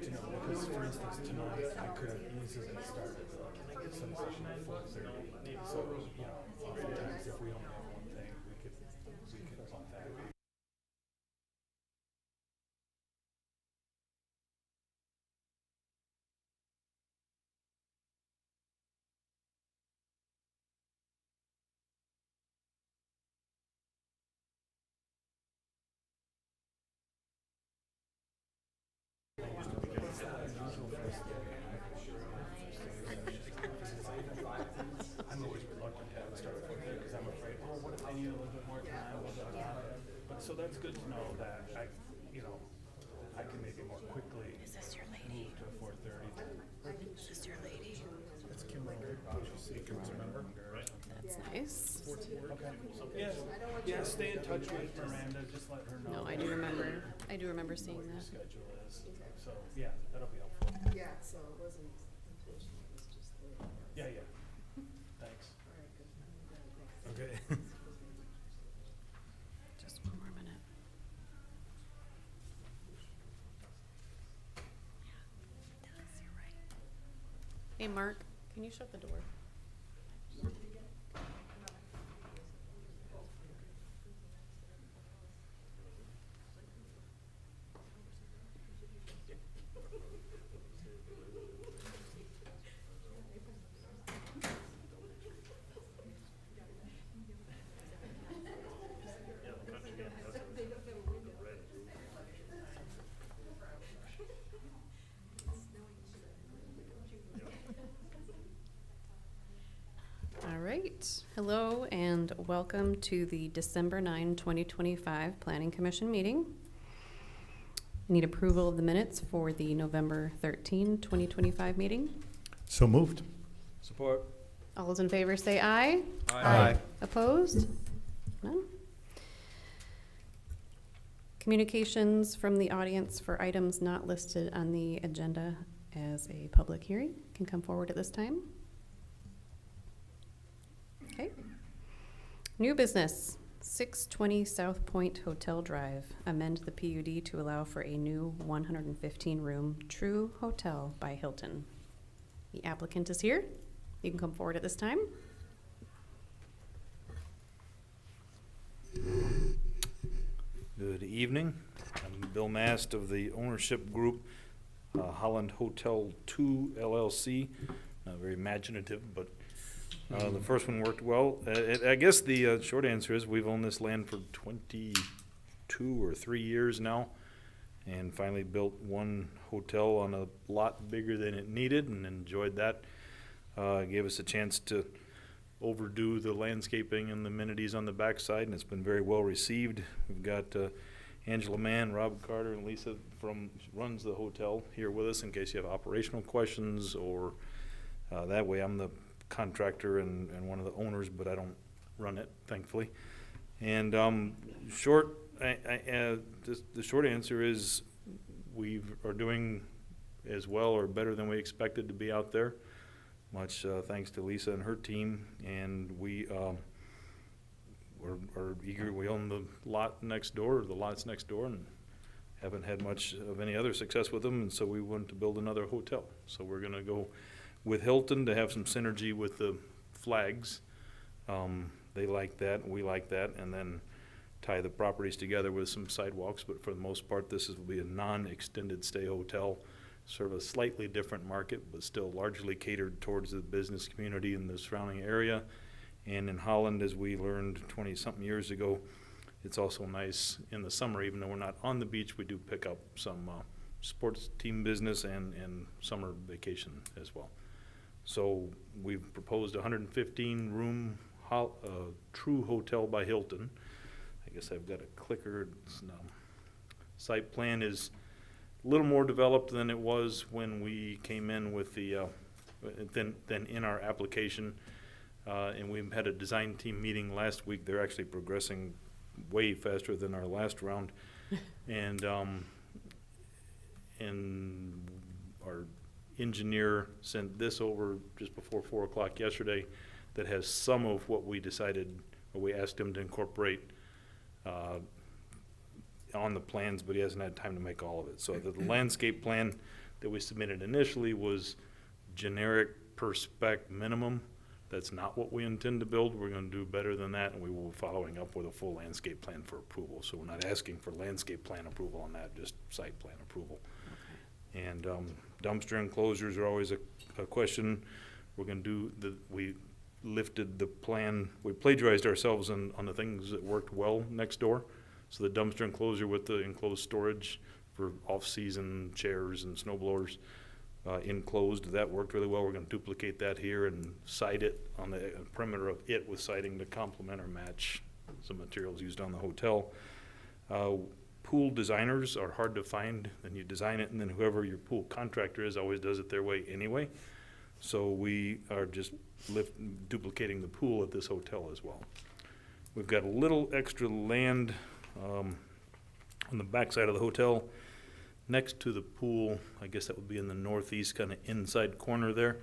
good to know because, for instance, tonight I could have easily started some session at 4:30. So, oftentimes if we only have one thing, we could bump that. I'm always reluctant to have it start at 4:30 because I'm afraid, what if I need a little bit more time? Blah, blah, blah. But so that's good to know that I can maybe more quickly. Is this your Move lady? to 4:30. Is this your lady? It's Kimberly. Kim's a member. That's nice. Okay. Yeah, stay in touch with Miranda. Just let her know. No, I do remember. I do remember seeing what your that. schedule is. So yeah, that'll be helpful. Yeah, so it wasn't intentional, it was just the. Yeah. Thanks. All right, good. I'm glad, thanks. Okay. Just one more minute. You're right. Hey, Mark, can you shut the door? All right. Hello and welcome to the December 9, 2025 Planning Commission meeting. Need approval of the minutes for the November 13, 2025 meeting. So moved. Support. All those in favor say aye. Aye. Opposed? None. Communications from the audience for items not listed on the agenda as a public hearing can come forward at this time. Okay. New business, 620 South Point Hotel Drive. Amend the PUD to allow for a new 115-room True Hotel by Hilton. The applicant is here. You can come forward at this time. Good evening. I'm Bill Mast of the ownership group, Holland Hotel 2 LLC. Not very imaginative, but the first one worked well. I guess the short answer is we've owned this land for 22 or 3 years now, and finally built one hotel on a lot bigger than it needed and enjoyed that. Gave us a chance to overdo the landscaping and the amenities on the backside, and it's been very well received. We've got Angela Mann, Rob Carter, and Lisa runs the hotel here with us in case you have operational questions, or that way I'm the contractor and one of the owners, but I don't run it, thankfully. And the short answer is we are doing as well or better than we expected to be out there. Much thanks to Lisa and her team, and we are eager. We own the lot next door, or the lots next door, and haven't had much of any other success with them, and so we wanted to build another hotel. So we're going to go with Hilton to have some synergy with the flags. They like that, we like that, and then tie the properties together with some sidewalks, but for the most part this will be a non-extended stay hotel. Serve a slightly different market, but still largely catered towards the business community in the surrounding area. And in Holland, as we learned 20-something years ago, it's also nice in the summer, even though we're not on the beach, we do pick up some sports team business and summer vacation as well. So we've proposed a 115-room True Hotel by Hilton. I guess I've got a clicker. Site plan is a little more developed than it was when we came in with the than in our application, and we had a design team meeting last week. They're actually progressing way faster than our last round, and our engineer sent this over just before 4 o'clock yesterday that has some of what we decided, or we asked him to incorporate on the plans, but he hasn't had time to make all of it. So the landscape plan that we submitted initially was generic per spec minimum. That's not what we intend to build. We're gonna do better than that, and we will be following up with a full landscape plan for approval. So we're not asking for landscape plan approval on that, just site plan approval. And dumpster enclosures are always a question. We're gonna do we lifted the plan, we plagiarized ourselves on the things that worked well next door. So the dumpster enclosure with the enclosed storage for off-season chairs and snow blowers, enclosed, that worked really well. We're gonna duplicate that here and site it on the perimeter of it with siding to complement or match some materials used on the hotel. Pool designers are hard to find, and you design it, and then whoever your pool contractor is always does it their way anyway. So we are just duplicating the pool at this hotel as well. We've got a little extra land on the backside of the hotel next to the pool. I guess that would be in the northeast kind of inside corner there.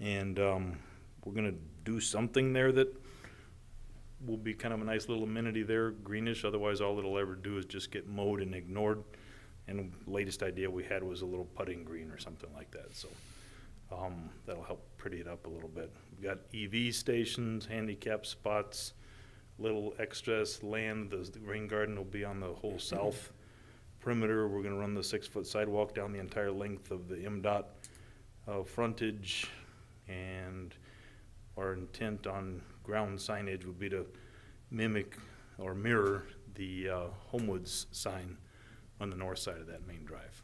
And we're gonna do something there that will be kind of a nice little amenity there, greenish. Otherwise, all it'll ever do is just get mowed and ignored. And the latest idea we had was a little putting green or something like that. So that'll help pretty it up a little bit. We've got EV stations, handicap spots, little excess land. The rain garden will be on the whole south perimeter. We're gonna run the 6-foot sidewalk down the entire length of the MDOT frontage, and our intent on ground signage would be to mimic or mirror the Homewoods sign on the north side of that main drive.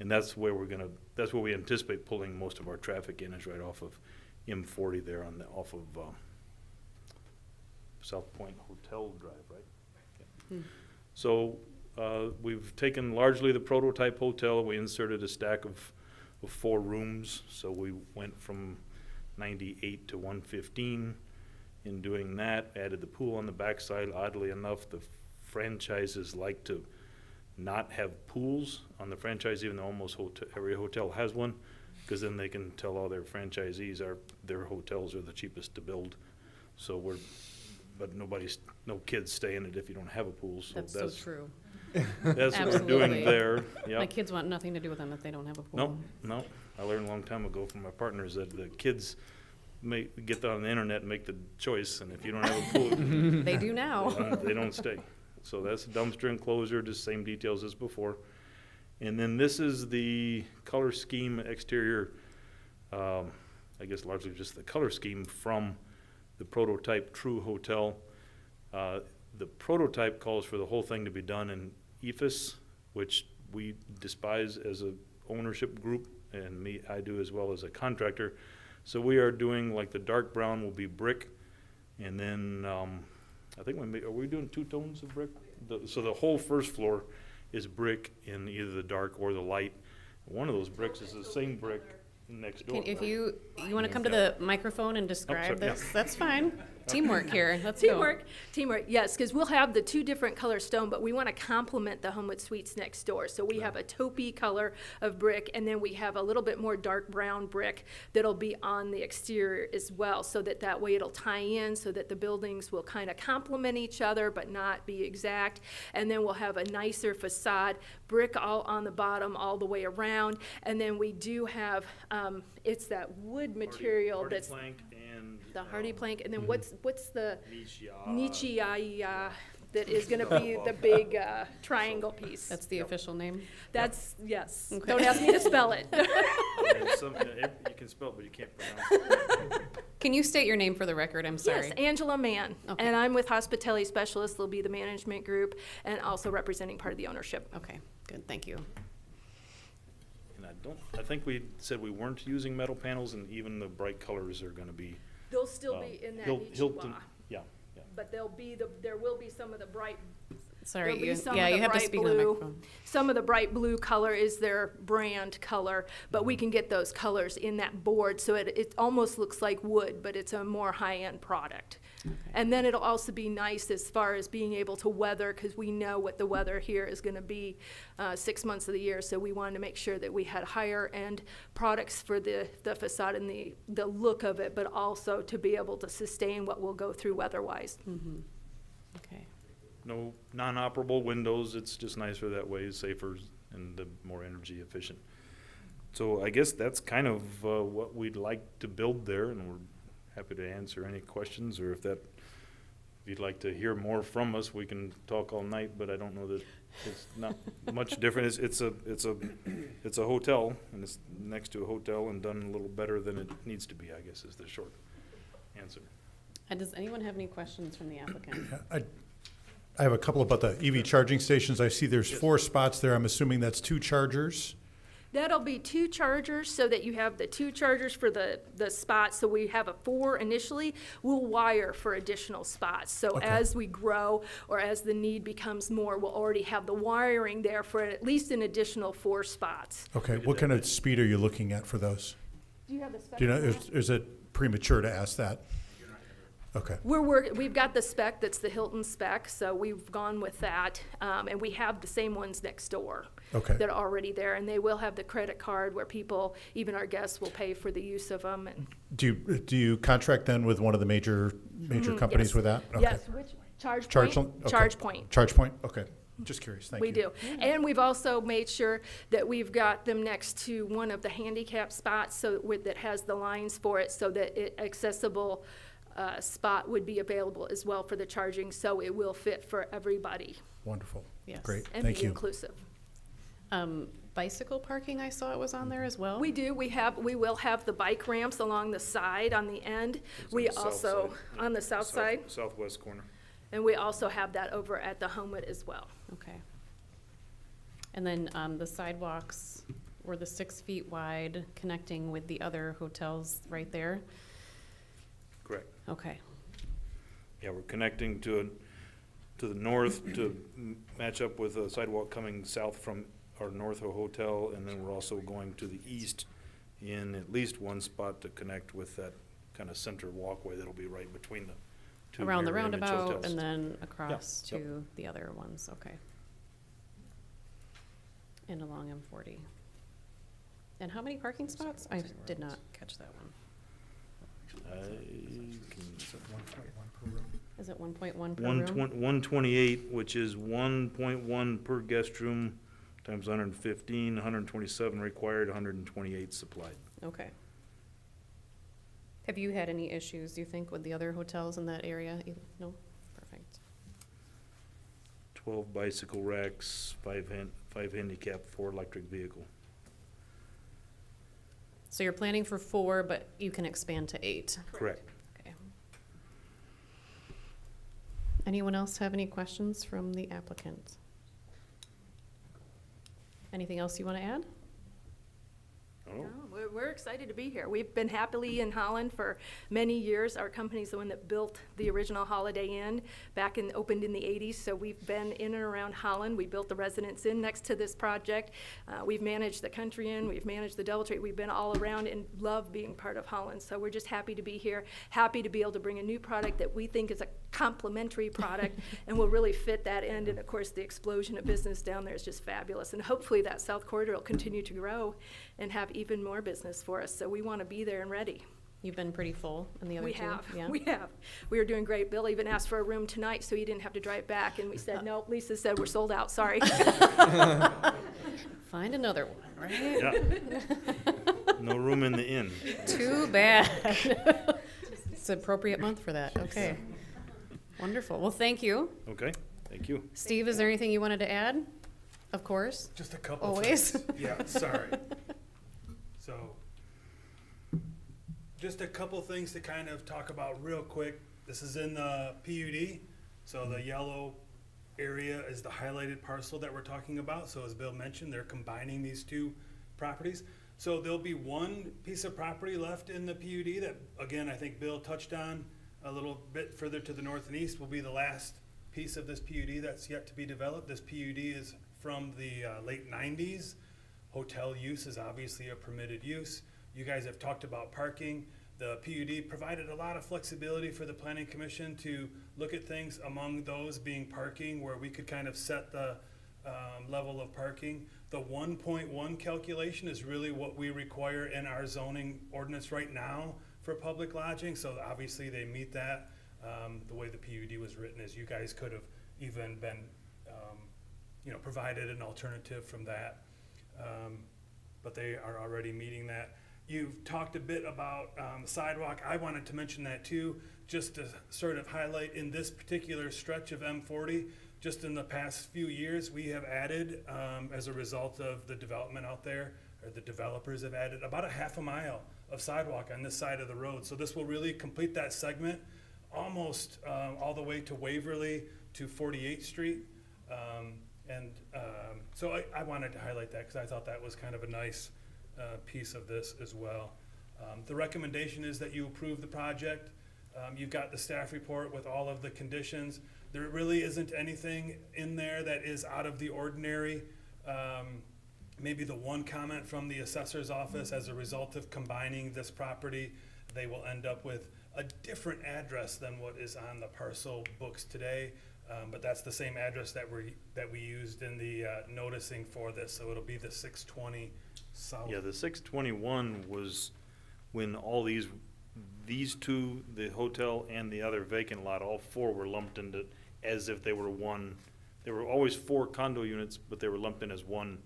And that's where that's where we anticipate pulling most of our traffic in, is right off of M40 there off of South Point Hotel Drive, right? Yeah. So we've taken largely the prototype hotel. We inserted a stack of 4 rooms. So we went from 98 to 115. In doing that, added the pool on the backside. Oddly enough, the franchises like to not have pools on the franchise, even though almost every hotel has one, because then they can tell all their franchisees their hotels are the cheapest to build. So but no kids stay in it if you don't have a pool. So That's so true. That's what we're doing Absolutely. there. Yep. My kids want nothing to do with them if they don't have a pool. Nope. I learned a long time ago from my partners that the kids get on the internet and make the choice, and if you don't have a pool, They do now. they don't stay. So that's a dumpster enclosure, just same details as before. And then this is the color scheme exterior, I guess largely just the color scheme from the prototype True Hotel. The prototype calls for the whole thing to be done in EFS, which we despise as a ownership group, and I do as well as a contractor. So we are doing, like, the dark brown will be brick, and then I think are we doing 2 tones of brick? So the whole first floor is brick in either the dark or the light. One of those bricks is the same brick next door. If right? you want to come to the microphone and describe sorry, this, that's fine. Teamwork here. Let's go. Teamwork, yes, because we'll have the 2 different color stone, but we want to complement the Homewood Suites next door. So we have a taupey color of brick, and then we have a little bit more dark brown brick that'll be on the exterior as well, so that way it'll tie in, so that the buildings will kind of complement each other but not be exact. And then we'll have a nicer facade, brick all on the bottom all the way around. And then we do have, it's that wood material Hardy that's plank and the hardy plank, and then what's the Nietzsche. that is going to be the big triangle piece. That's the official name. That's yes. Okay. Don't ask me to spell it. You can spell it, but you can't pronounce it. Can you state your name for the record? I'm sorry. Yes, Angela Mann, Okay. and I'm with Hospitality Specialists. They'll be the management group and also representing part of the ownership. Okay, good. Thank you. And I think we said we weren't using metal panels, and even the bright colors are gonna be. They'll still be in that Hilton, Nichiwa, yeah. but there will be some of the bright. Sorry. There'll be You, some yeah, of the you have to bright speak in the blue. microphone. Some of the bright blue color is their brand color, but we can get those colors in that board, so it almost looks like wood, but it's a more high-end product. Okay. And then it'll also be nice as far as being able to weather, because we know what the weather here is going to be 6 months of the year, so we wanted to make sure that we had higher-end products for the facade and the look of it, but also to be able to sustain what we'll go through weather-wise. Mm-hmm. Okay. No non-operable windows, it's just nicer that way, safer and more energy efficient. So I guess that's kind of what we'd like to build there, and we're happy to answer any questions, or if you'd like to hear more from us, we can talk all night, but I don't know that it's not much different. It's a hotel, and it's next to a hotel and done a little better than it needs to be, I guess, is the short answer. And does anyone have any questions from the applicant? I have a couple about the EV charging stations. I see there's 4 spots there. I'm assuming that's 2 chargers. That'll be 2 chargers, so that you have the 2 chargers for the spots. So we have 4 initially. We'll wire for additional spots. So Okay. as we grow, or as the need becomes more, we'll already have the wiring there for at least an additional 4 spots. Okay, what kind of speed are you looking at for those? Do you have the spec? Do you know, on that? is it premature to ask that? Okay, We've got the spec that's the Hilton spec, so we've gone with that. And we have the same ones next door okay. that are already there. And they will have the credit card where people, even our guests, will pay for the use of them. And Do you contract then with one of the major companies yes. with that? Okay. Yes, which, ChargePoint? Okay. ChargePoint. ChargePoint, okay. Just curious, thank you. We do. And we've also made sure that we've got them next to one of the handicap spots that has the lines for it, so that accessible spot would be available as well for the charging, so it will fit for everybody Wonderful. Yes. Great, and thank be you. inclusive. Bicycle parking, I saw it was on there as well. We do. We will have the bike ramps along the side on the end. It's We on the south also, side. on the south side, Southwest corner. and we also have that over at the Homewood as well. Okay. And then the sidewalks were the 6 feet wide, connecting with the other hotels right there? Correct. Okay. Yeah, we're connecting to the north to match up with a sidewalk coming south from our North Hotel, and then we're also going to the east in at least one spot to connect with that kind of center walkway that'll be right between the 2 Around the mirror image roundabout hotels. and then across yep. to the other ones, okay. And along M40. And how many parking spots? I did not catch that one. Is it 1.1 per room? 128, which is 1.1 per guest room, times 115, 127 required, 128 supplied. Okay. Have you had any issues, do you think, with the other hotels in that area? No? Perfect. 12 bicycle racks, 5 handicap, 4 electric vehicle. So you're planning for 4, but you can expand to 8? Correct. Okay. Anyone else have any questions from the applicant? Anything else you want to add? Oh, No, we're excited to be here. We've been happily in Holland for many years. Our company's the one that built the original Holiday Inn opened in the 80s, so we've been in and around Holland. We built the Residence Inn next to this project. We've managed the Country Inn, we've managed the DoubleTree. We've been all around and love being part of Holland, so we're just happy to be here, happy to be able to bring a new product that we think is a complementary product and will really fit that end. And of course, the explosion of business down there is just fabulous, and hopefully that South Corridor will continue to grow and have even more business for us, so we want to be there and ready. You've been pretty full in the other We two? have, Yeah? we have. We were doing great. Bill even asked for a room tonight, so he didn't have to drive back, and we said, no, Lisa said we're sold out, sorry. Find another one, right? yeah. No room in the inn. Too bad. It's an appropriate month for that, okay. Wonderful, well, thank you. Okay, thank you. Steve, is there anything you wanted to add? Of course. Just a couple Always. things. Yeah, sorry. So, just a couple things to kind of talk about real quick. This is in the PUD, so the yellow area is the highlighted parcel that we're talking about. So as Bill mentioned, they're combining these 2 properties. So there'll be one piece of property left in the PUD that, again, I think Bill touched on a little bit further to the north and east, will be the last piece of this PUD that's yet to be developed. This PUD is from the late 90s. Hotel use is obviously a permitted use. You guys have talked about parking. The PUD provided a lot of flexibility for the Planning Commission to look at things, among those being parking, where we could kind of set the level of parking. The 1.1 calculation is really what we require in our zoning ordinance right now for public lodging, so obviously they meet that. The way the PUD was written is you guys could have even been, provided an alternative from that. but they are already meeting that. You've talked a bit about sidewalk. I wanted to mention that too, just to sort of highlight in this particular stretch of M40, just in the past few years, we have added, as a result of the development out there, or the developers have added about a half a mile of sidewalk on this side of the road. So this will really complete that segment almost all the way to Waverly to 48th Street. So I wanted to highlight that because I thought that was kind of a nice piece of this as well. The recommendation is that you approve the project. You've got the staff report with all of the conditions. There really isn't anything in there that is out of the ordinary. Maybe the one comment from the assessor's office, as a result of combining this property, they will end up with a different address than what is on the parcel books today. But that's the same address that we used in the noticing for this, so it'll be the 620 South. Yeah, the 621 was when all these two, the hotel and the other vacant lot, all four were lumped into, as if they were one. There were always 4 condo units, but they were lumped in as one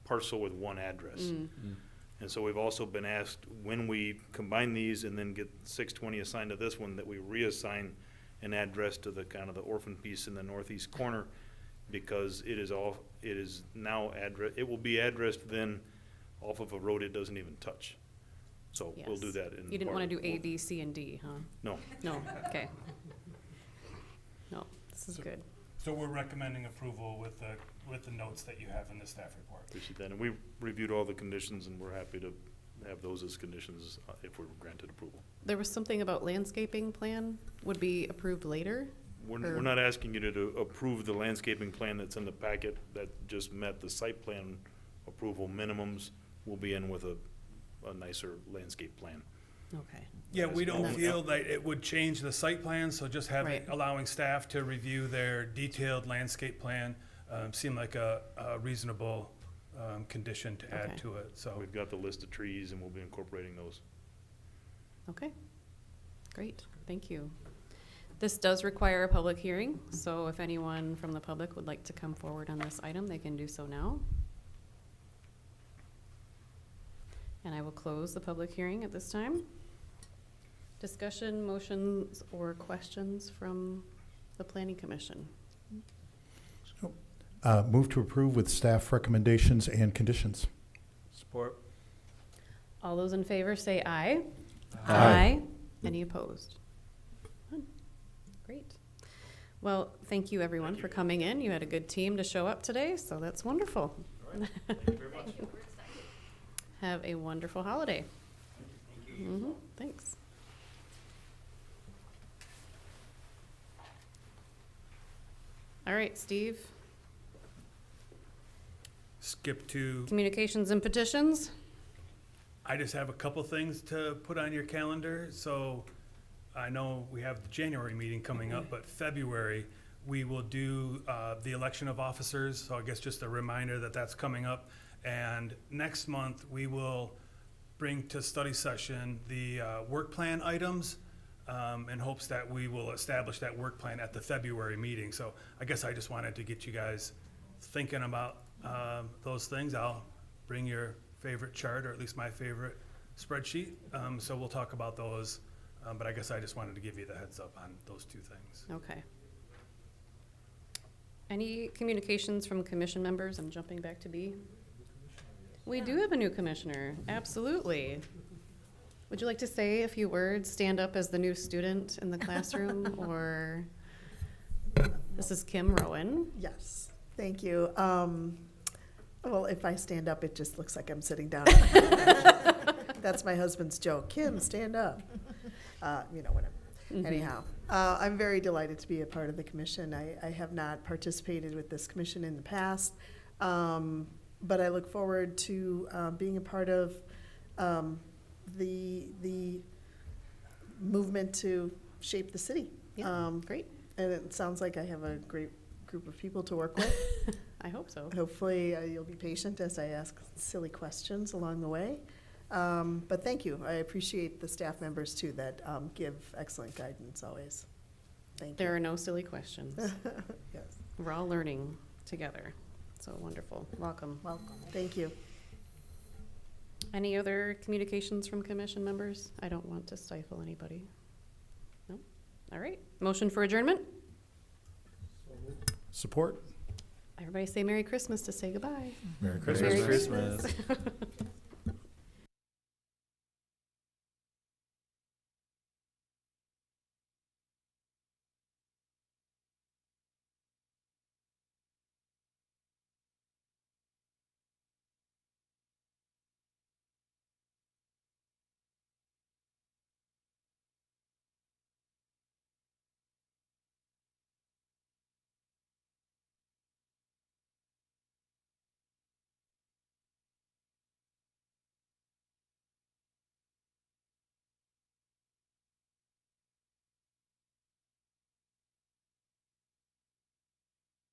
parcel with one address. And so we've also been asked, when we combine these and then get 620 assigned to this one, that we reassign an address to the kind of the orphan piece in the northeast corner, because it is now it will be addressed then off of a road it doesn't even touch. So we'll do Yes. that in. You didn't want to do A, we'll- B, C, and D, huh? No. No, okay. No, this is good. So we're recommending approval with the notes that you have in the staff report. Appreciate that. And we reviewed all the conditions, and we're happy to have those as conditions if we're granted approval. There was something about landscaping plan would be approved later? We're not asking you to approve the landscaping plan that's in the packet that just met the site plan approval minimums. We'll be in with a nicer landscape plan. Okay. Yeah, we don't That's- feel that it would change the site plan, so just Right. allowing staff to review their detailed landscape plan seemed like a reasonable condition to add Okay. to it, so. We've got the list of trees, and we'll be incorporating those. Okay, great, thank you. This does require a public hearing, so if anyone from the public would like to come forward on this item, they can do so now. And I will close the public hearing at this time. Discussion, motions, or questions from the planning commission? Move to approve with staff recommendations and conditions. Support. All those in favor say aye. Aye. Any opposed? None. Great. Well, thank you everyone for coming in. You had a good team to show up today, so that's wonderful. Thank you very much. Have a wonderful holiday. Thanks. All right, Steve, Skip to, communications and petitions? I just have a couple things to put on your calendar. So I know we have the January meeting coming up, but February, we will do the election of officers. So I guess just a reminder that that's coming up. And next month, we will bring to study session the work plan items in hopes that we will establish that work plan at the February meeting. So I guess I just wanted to get you guys thinking about those things. I'll bring your favorite chart, or at least my favorite spreadsheet. So we'll talk about those. But I guess I just wanted to give you the heads up on those two things. Okay. Any communications from commission members? I'm jumping back to B. We do have a new commissioner, absolutely. Would you like to say a few words, stand up as the new student in the classroom, or? This is Kim Rowan. Yes, thank you. Well, if I stand up, it just looks like I'm sitting down. That's my husband's joke. Kim, stand up. Whatever. Anyhow, I'm very delighted to be a part of the commission. I have not participated with this commission in the past, but I look forward to being a part of the movement to shape the city. Yeah, great. And it sounds like I have a great group of people to work with. I hope so. Hopefully, you'll be patient as I ask silly questions along the way. But thank you. I appreciate the staff members, too, that give excellent guidance always. Thank you. There are no silly questions. Yes. We're all learning together. So wonderful. Welcome. Welcome. Thank you. Any other communications from commission members? I don't want to stifle anybody. No? All right. Motion for adjournment? Support? Everybody say Merry Christmas to say goodbye. Merry Christmas. Merry Christmas.